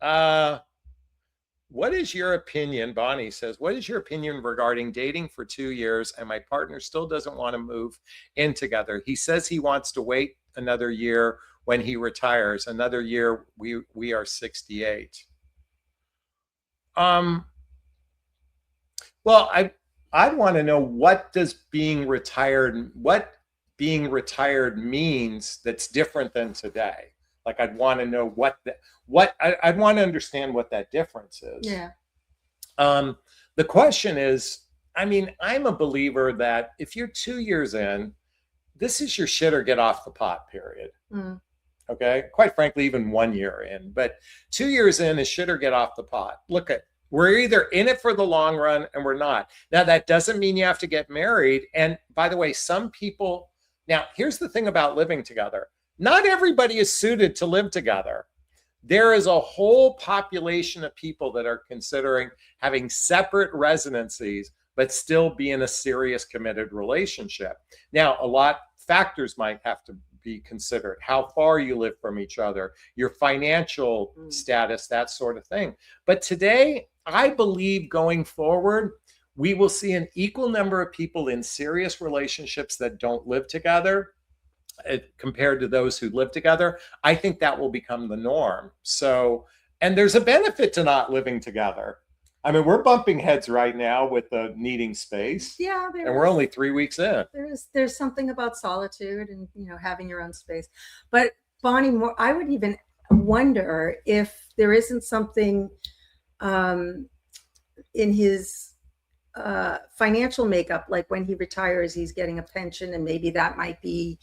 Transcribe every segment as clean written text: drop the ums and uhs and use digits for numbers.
Uh, what is your opinion? Bonnie says, what is your opinion regarding dating for 2 years and my partner still doesn't want to move in together? He says he wants to wait another year when he retires. Another year, we are 68. Um, well, I'd want to know what being retired means that's different than today. Like I'd want to know I'd want to understand what that difference is. Yeah. Um, the question is, I mean, I'm a believer that if you're 2 years in, this is your shit or get off the pot period. Mm. Okay. Quite frankly, even 1 year in, but 2 years in is shit or get off the pot. Look at, we're either in it for the long run and we're not. Now, that doesn't mean you have to get married. And by the way, some people, now here's the thing about living together. Not everybody is suited to live together. There is a whole population of people that are considering having separate residencies, but still be in a serious committed relationship. Now, a lot factors might have to be considered: how far you live from each other, your financial status, that sort of thing. But today, I believe going forward, we will see an equal number of people in serious relationships that don't live together compared to those who live together. I think that will become the norm. So, and there's a benefit to not living together. I mean, we're bumping heads right now with the needing space. Yeah, and we're only 3 weeks in. There's something about solitude and having your own space. But Bonnie, I would even wonder if there isn't something in his financial makeup, like when he retires, he's getting a pension, and maybe that might be,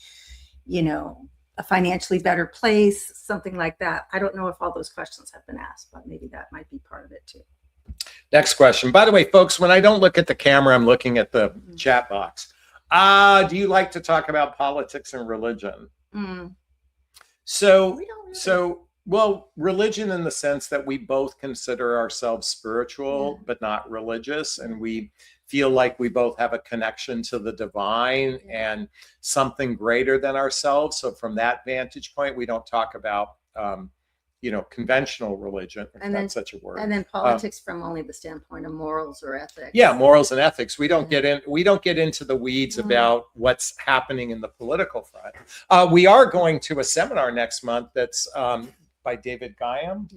a financially better place, something like that. I don't know if all those questions have been asked, but maybe that might be part of it too. Next question. By the way, folks, when I don't look at the camera, I'm looking at the chat box. Do you like to talk about politics and religion? So, well, religion in the sense that we both consider ourselves spiritual, but not religious. And we feel like we both have a connection to the divine and something greater than ourselves. So from that vantage point, we don't talk about, conventional religion, if that's such a word. And then politics from only the standpoint of morals or ethics. Yeah, morals and ethics. We don't get into the weeds about what's happening in the political front. We are going to a seminar next month that's by David Guyam,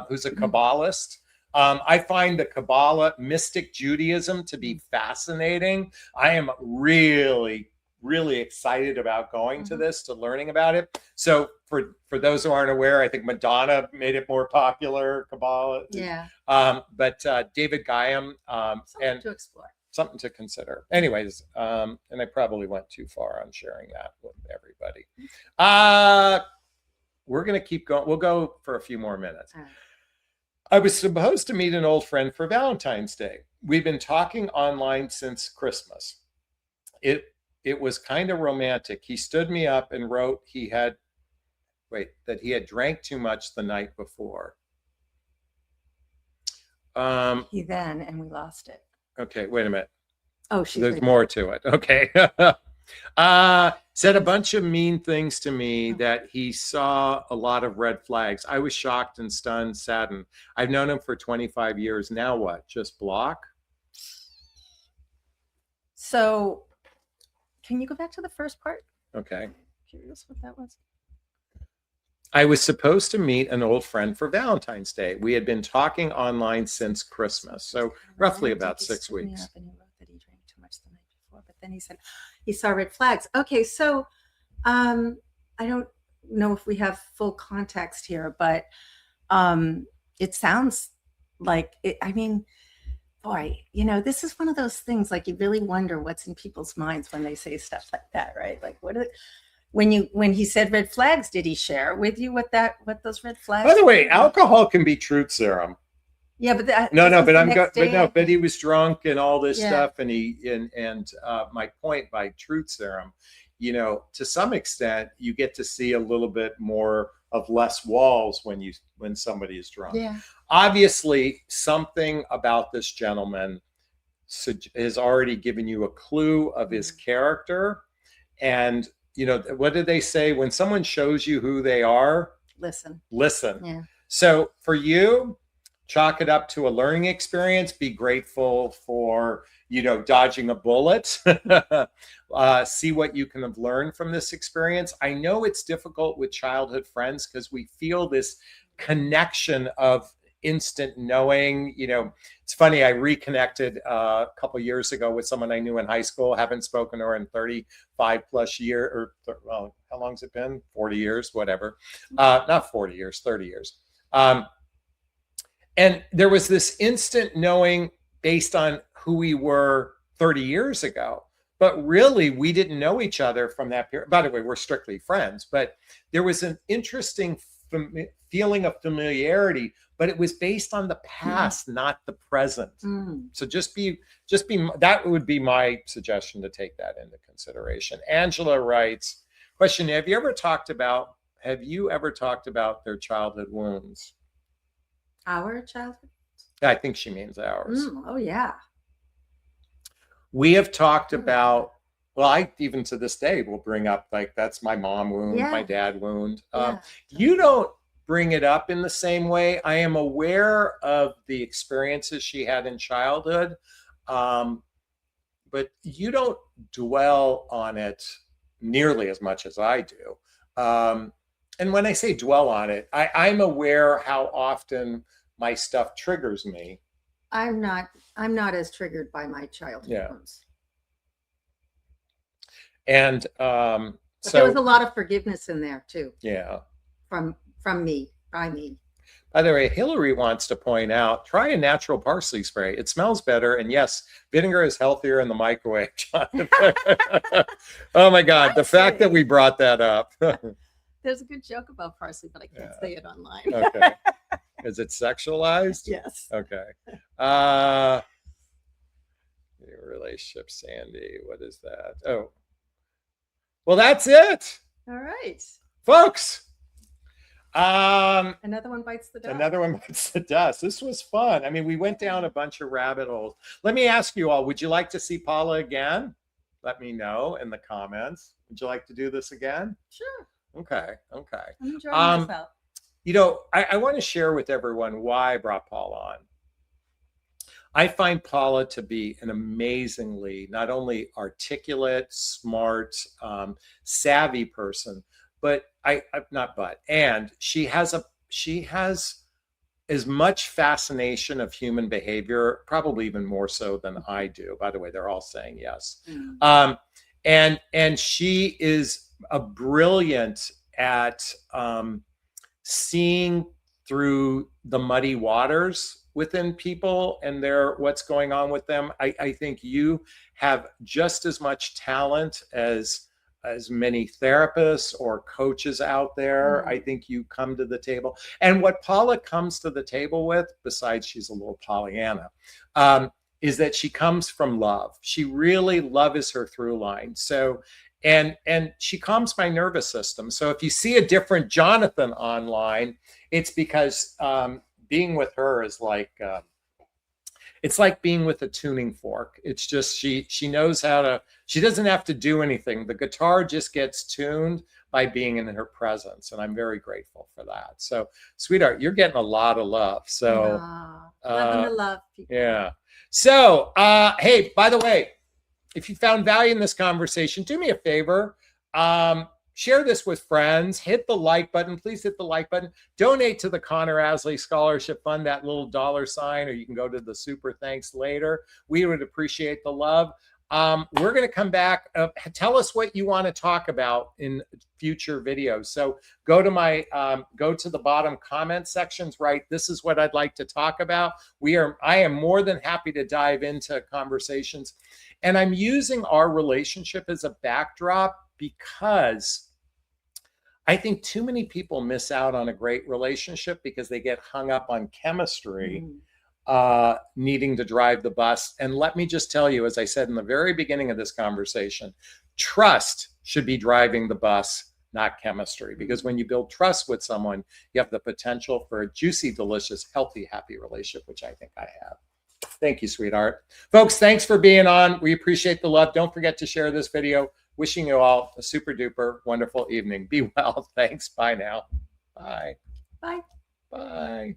who's a Kabbalist. I find the Kabbalah, mystic Judaism, to be fascinating. I am really excited about going to this, to learning about it. So for those who aren't aware, I think Madonna made it more popular, Kabbalah. Yeah. But David Guyam, something to explore. Something to consider. Anyways, and I probably went too far on sharing that with everybody. We're going to keep going. We'll go for a few more minutes. Right. I was supposed to meet an old friend for Valentine's Day. We've been talking online since Christmas. It was kind of romantic. He stood me up and wrote that he had drank too much the night before. And we lost it. Okay, wait a minute. Oh, there's more to it. Okay. Said a bunch of mean things to me, that he saw a lot of red flags. I was shocked and stunned, saddened. I've known him for 25 years. Now what? Just block? So can you go back to the first part? Okay. Curious what that was. I was supposed to meet an old friend for Valentine's Day. We had been talking online since Christmas, so roughly about 6 weeks. And he wrote that he drank too much the night before, but then he said he saw red flags. Okay, so I don't know if we have full context here, but it sounds like it. I mean, boy, this is one of those things, like, you really wonder what's in people's minds when they say stuff like that, right? Like, when he said red flags, did he share with you what those red flags? By the way, alcohol can be truth serum. Yeah, but but he was drunk and all this stuff, and my point by truth serum, to some extent, you get to see a little bit more of less walls when somebody is drunk. Yeah. Obviously, something about this gentleman has already given you a clue of his character. And what did they say? When someone shows you who they are, listen. Listen. Yeah. So for you, chalk it up to a learning experience. Be grateful for, dodging a bullet. See what you can have learned from this experience. I know it's difficult with childhood friends because we feel this connection of instant knowing. It's funny, I reconnected a couple years ago with someone I knew in high school. Haven't spoken to her in 35 plus years, or well, how long's it been? 40 years, whatever. Not 40 years, 30 years. And there was this instant knowing based on who we were 30 years ago. But really, we didn't know each other from that period. By the way, we're strictly friends, but there was an interesting feeling of familiarity, but it was based on the past, not the present. So just be, that would be my suggestion, to take that into consideration. Angela writes, question, have you ever talked about their childhood wounds? Our childhood? I think she means ours. Oh, yeah. We have talked about, well, I even to this day will bring up, like, that's my mom wound, my dad wound. You don't bring it up in the same way. I am aware of the experiences she had in childhood, but you don't dwell on it nearly as much as I do. And when I say dwell on it, I'm aware how often my stuff triggers me. I'm not as triggered by my childhood wounds. And but there was a lot of forgiveness in there too. Yeah. From me, by me. By the way, Hillary wants to point out, try a natural parsley spray. It smells better. And yes, vinegar is healthier in the microwave, Jonathan. Oh my God, the fact that we brought that up. There's a good joke about parsley, but I can't say it online. Okay. Is it sexualized? Yes. Okay. Relationship, Sandy. What is that? Oh. Well, that's it. All right. Folks. Another one bites the dust. Another one bites the dust. This was fun. I mean, we went down a bunch of rabbit holes. Let me ask you all, would you like to see Paula again? Let me know in the comments. Would you like to do this again? Sure. Okay. I'm enjoying myself. I want to share with everyone why I brought Paula on. I find Paula to be an amazingly, not only articulate, smart, savvy person, and she has as much fascination of human behavior, probably even more so than I do. By the way, they're all saying yes. And she is a brilliant at seeing through the muddy waters within people and what's going on with them. I think you have just as much talent as many therapists or coaches out there. I think you come to the table. And what Paula comes to the table with, besides she's a little Pollyanna, is that she comes from love. She really, love is her through line. So, and she calms my nervous system. So if you see a different Jonathan online, it's because being with her is like, it's like being with a tuning fork. It's just, she knows how to, she doesn't have to do anything. The guitar just gets tuned by being in her presence. And I'm very grateful for that. So sweetheart, you're getting a lot of love. So loving the love people. Yeah. So, hey, by the way, if you found value in this conversation, do me a favor. Share this with friends. Hit the like button. Please hit the like button. Donate to the Connor Asley Scholarship Fund, that little $sign, or you can go to the super thanks later. We would appreciate the love. We're going to come back. Tell us what you want to talk about in future videos. So go to the bottom comment sections, right? This is what I'd like to talk about. I am more than happy to dive into conversations. And I'm using our relationship as a backdrop because I think too many people miss out on a great relationship because they get hung up on chemistry, needing to drive the bus. And let me just tell you, as I said in the very beginning of this conversation, trust should be driving the bus, not chemistry. Because when you build trust with someone, you have the potential for a juicy, delicious, healthy, happy relationship, which I think I have. Thank you, sweetheart. Folks, thanks for being on. We appreciate the love. Don't forget to share this video. Wishing you all a super duper wonderful evening. Be well. Thanks. Bye now. Bye. Bye. Bye.